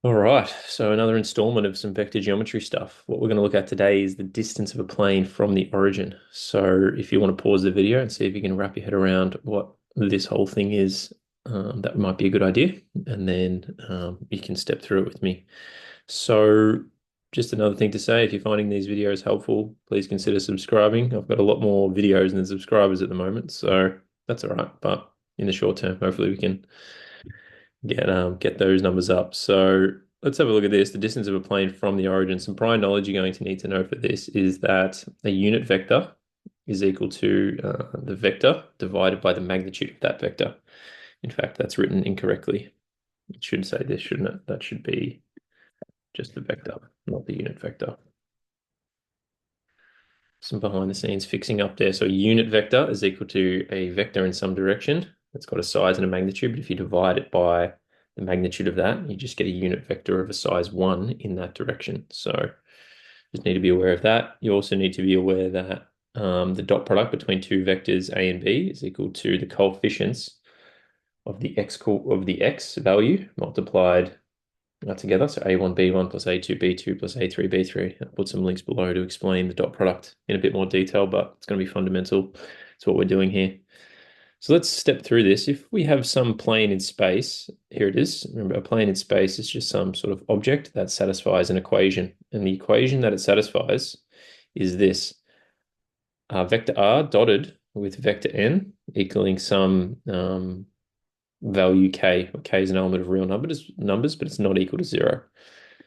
All right, so another installment of some vector geometry stuff. What we're going to look at today is the distance of a plane from the origin. So if you want to pause the video and see if you can wrap your head around what this whole thing is, that might be a good idea. And then you can step through it with me. So just another thing to say, if you're finding these videos helpful, please consider subscribing. I've got a lot more videos than subscribers at the moment, so that's all right. But in the short term, hopefully we can get those numbers up. So let's have a look at this. The distance of a plane from the origin. Some prior knowledge you're going to need to know for this is that a unit vector is equal to the vector divided by the magnitude of that vector. In fact, that's written incorrectly. It should say this, shouldn't it? That should be just the vector, not the unit vector. Some behind the scenes fixing up there. So a unit vector is equal to a vector in some direction. It's got a size and a magnitude, but if you divide it by the magnitude of that, you just get a unit vector of a size 1 in that direction. So just need to be aware of that. You also need to be aware that the dot product between two vectors A and B is equal to the coefficients of the x value multiplied together. So A1, B1 plus A2, B2 plus A3, B3. I'll put some links below to explain the dot product in a bit more detail, but it's going to be fundamental to what we're doing here. So let's step through this. If we have some plane in space, here it is. Remember, a plane in space is just some sort of object that satisfies an equation. And the equation that it satisfies is this. Vector r dotted with vector n equaling some value k. K is an element of real numbers, but it's not equal to 0.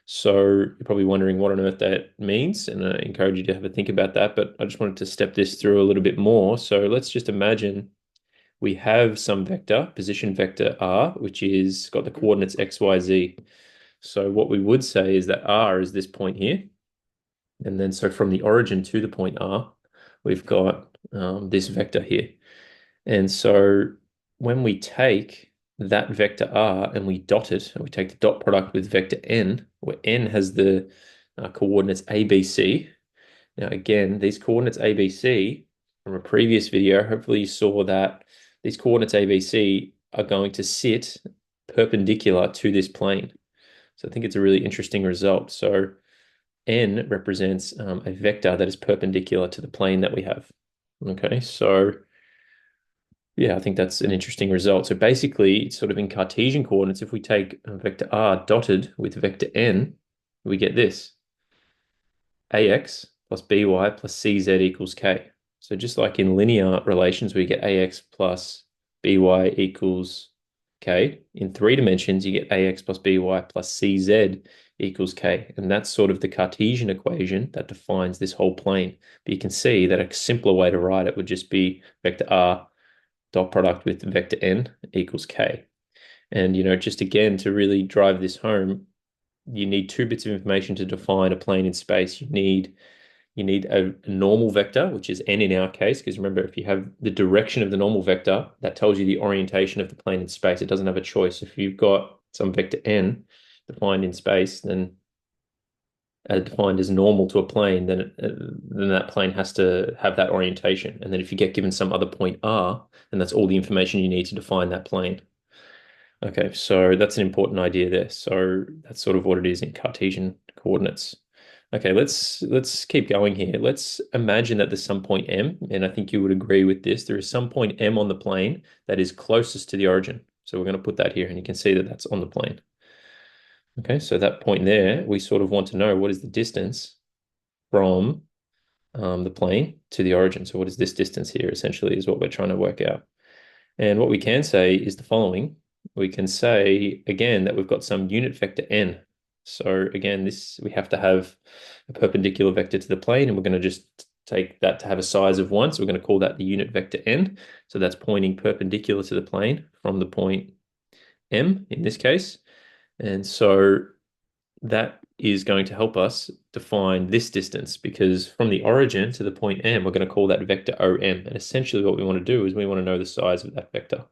So you're probably wondering what on earth that means, and I encourage you to have a think about that, but I just wanted to step this through a little bit more. So let's just imagine we have some vector, position vector r, which is got the coordinates x, y, z. So what we would say is that r is this point here. And then so from the origin to the point r, we've got this vector here. And so when we take that vector r and we dot it, and we take the dot product with vector n, where n has the coordinates a, b, c. Now, again, these coordinates a, b, c from a previous video, hopefully you saw that these coordinates a, b, c are going to sit perpendicular to this plane. So I think it's a really interesting result. So n represents a vector that is perpendicular to the plane that we have. Okay, so yeah, I think that's an interesting result. So basically, sort of in Cartesian coordinates, if we take vector r dotted with vector n, we get this. Ax plus by plus cz equals k. So just like in linear relations, we get ax plus by equals k. In 3 dimensions, you get ax plus by plus cz equals k. And that's sort of the Cartesian equation that defines this whole plane. But you can see that a simpler way to write it would just be vector r dot product with vector n equals k. And, just again, to really drive this home, you need two bits of information to define a plane in space. You need a normal vector, which is n in our case, because remember, if you have the direction of the normal vector, that tells you the orientation of the plane in space. It doesn't have a choice. If you've got some vector n defined in space, then defined as normal to a plane, then that plane has to have that orientation. And then if you get given some other point r, then that's all the information you need to define that plane. Okay, so that's an important idea there. So that's sort of what it is in Cartesian coordinates. Okay, let's keep going here. Let's imagine that there's some point M, and I think you would agree with this. There is some point M on the plane that is closest to the origin. So we're going to put that here, and you can see that that's on the plane. Okay, so that point there, we sort of want to know what is the distance from the plane to the origin. So what is this distance here, essentially, is what we're trying to work out. And what we can say is the following. We can say, again, that we've got some unit vector n. So again, we have to have a perpendicular vector to the plane, and we're going to just take that to have a size of 1. So we're going to call that the unit vector n. So that's pointing perpendicular to the plane from the point M in this case. And so that is going to help us define this distance, because from the origin to the point M, we're going to call that vector OM. And essentially what we want to do is we want to know the size of that vector.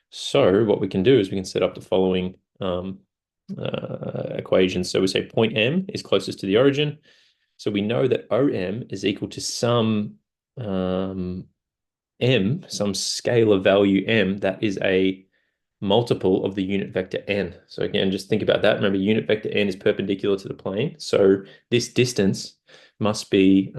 So what we can do is we can set up the following equations. So we say point M is closest to the origin. So we know that OM is equal to some M, some scalar value M that is a multiple of the unit vector n. So again, just think about that. Remember, unit vector n is perpendicular to the plane. So this distance must be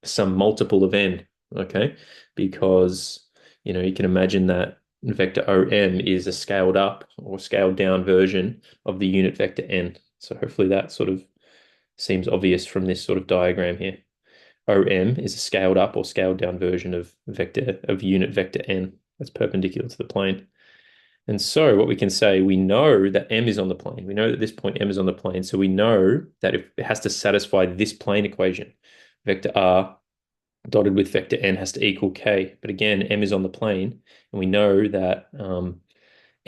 some multiple of n, okay? Because, you can imagine that vector OM is a scaled up or scaled down version of the unit vector n. So hopefully that sort of seems obvious from this sort of diagram here. OM is a scaled up or scaled down version of unit vector n that's perpendicular to the plane. And so what we can say, we know that M is on the plane. We know that this point M is on the plane. So we know that if it has to satisfy this plane equation, vector R dotted with vector N has to equal K. But again, M is on the plane. And we know that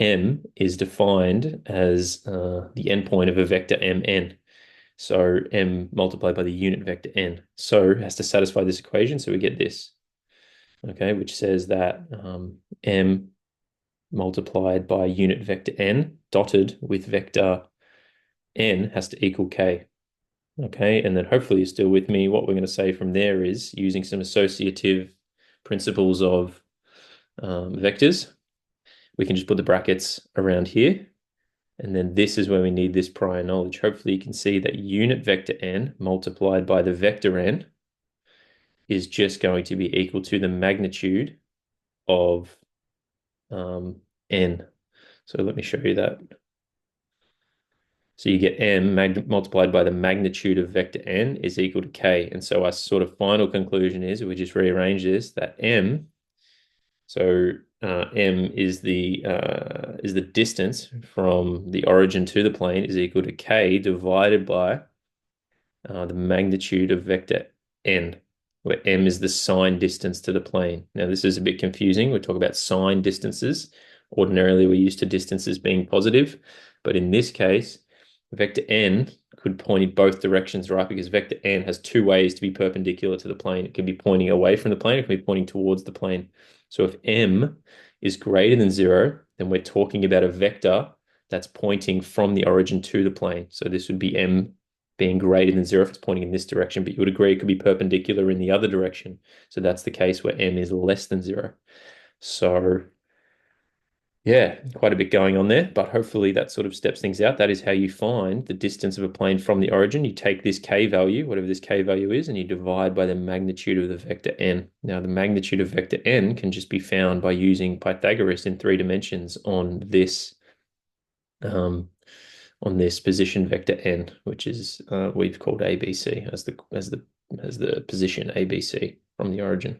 M is defined as the endpoint of a vector Mn. So M multiplied by the unit vector N. So it has to satisfy this equation. So we get this, okay, which says that M multiplied by unit vector n dotted with vector n has to equal k. Okay, and then hopefully you're still with me. What we're going to say from there is using some associative principles of vectors, we can just put the brackets around here. And then this is where we need this prior knowledge. Hopefully you can see that unit vector n multiplied by the vector n is just going to be equal to the magnitude of n. So let me show you that. So you get m multiplied by the magnitude of vector n is equal to k. And so our sort of final conclusion is, if we just rearrange this, that m, so m is the distance from the origin to the plane is equal to k divided by the magnitude of vector n, where m is the sine distance to the plane. Now this is a bit confusing. We talk about sine distances. Ordinarily we're used to distances being positive, but in this case, vector n could point in both directions, right? Because vector n has two ways to be perpendicular to the plane. It can be pointing away from the plane, it can be pointing towards the plane. So if m is greater than 0, then we're talking about a vector that's pointing from the origin to the plane. So this would be m being greater than 0 if it's pointing in this direction, but you would agree it could be perpendicular in the other direction. So that's the case where m is less than 0. So yeah, quite a bit going on there, but hopefully that sort of steps things out. That is how you find the distance of a plane from the origin. You take this k value, whatever this k value is, and you divide by the magnitude of the vector n. Now, the magnitude of vector n can just be found by using Pythagoras in 3 dimensions on this position vector n, which is we've called ABC as the position ABC from the origin.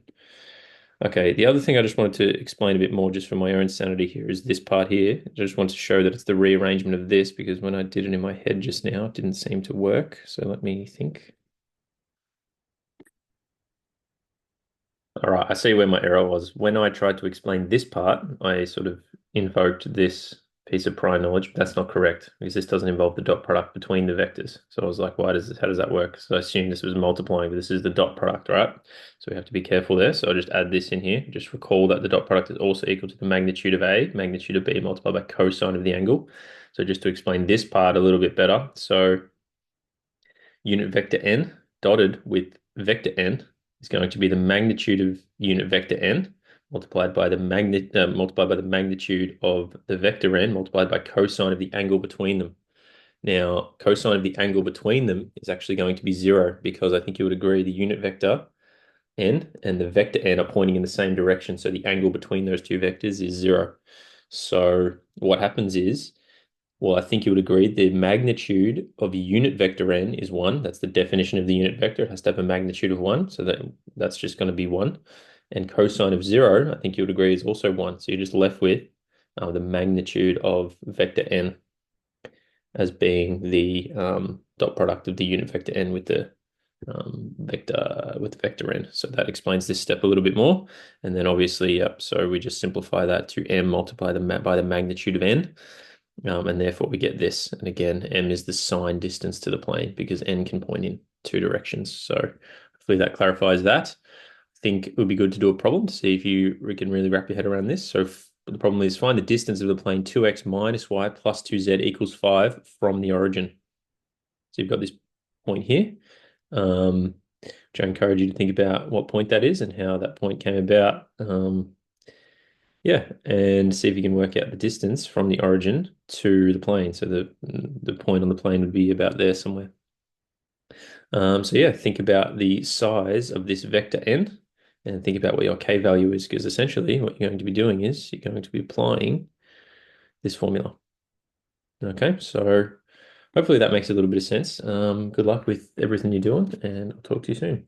Okay, the other thing I just wanted to explain a bit more just for my own sanity here is this part here. I just want to show that it's the rearrangement of this, because when I did it in my head just now, it didn't seem to work. So let me think. All right, I see where my error was. When I tried to explain this part, I sort of invoked this piece of prior knowledge, but that's not correct because this doesn't involve the dot product between the vectors. So I was like, how does that work? So I assumed this was multiplying, but this is the dot product, right? So we have to be careful there. So I'll just add this in here. Just recall that the dot product is also equal to the magnitude of A, magnitude of B multiplied by cosine of the angle. So just to explain this part a little bit better. So unit vector n dotted with vector n is going to be the magnitude of unit vector n multiplied by the magnitude of the vector n multiplied by cosine of the angle between them. Now, cosine of the angle between them is actually going to be 0, because I think you would agree the unit vector n and the vector n are pointing in the same direction. So the angle between those two vectors is 0. So what happens is, well, I think you would agree the magnitude of a unit vector n is 1. That's the definition of the unit vector. It has to have a magnitude of 1. So that's just going to be 1. And cosine of 0, I think you would agree, is also 1. So you're just left with the magnitude of vector n as being the dot product of the unit vector n with the vector n. So that explains this step a little bit more. And then obviously, so we just simplify that to m multiplied by the magnitude of n. And therefore we get this. And again, m is the sine distance to the plane, because n can point in 2 directions. So hopefully that clarifies that. I think it would be good to do a problem to see if you can really wrap your head around this. So the problem is, find the distance of the plane 2x minus y plus 2z equals 5 from the origin. So you've got this point here, which I encourage you to think about what point that is and how that point came about. Yeah, and see if you can work out the distance from the origin to the plane. So the point on the plane would be about there somewhere. So yeah, think about the size of this vector n and think about what your k value is, because essentially what you're going to be doing is you're going to be applying this formula. Okay, so hopefully that makes a little bit of sense. Good luck with everything you're doing, and I'll talk to you soon.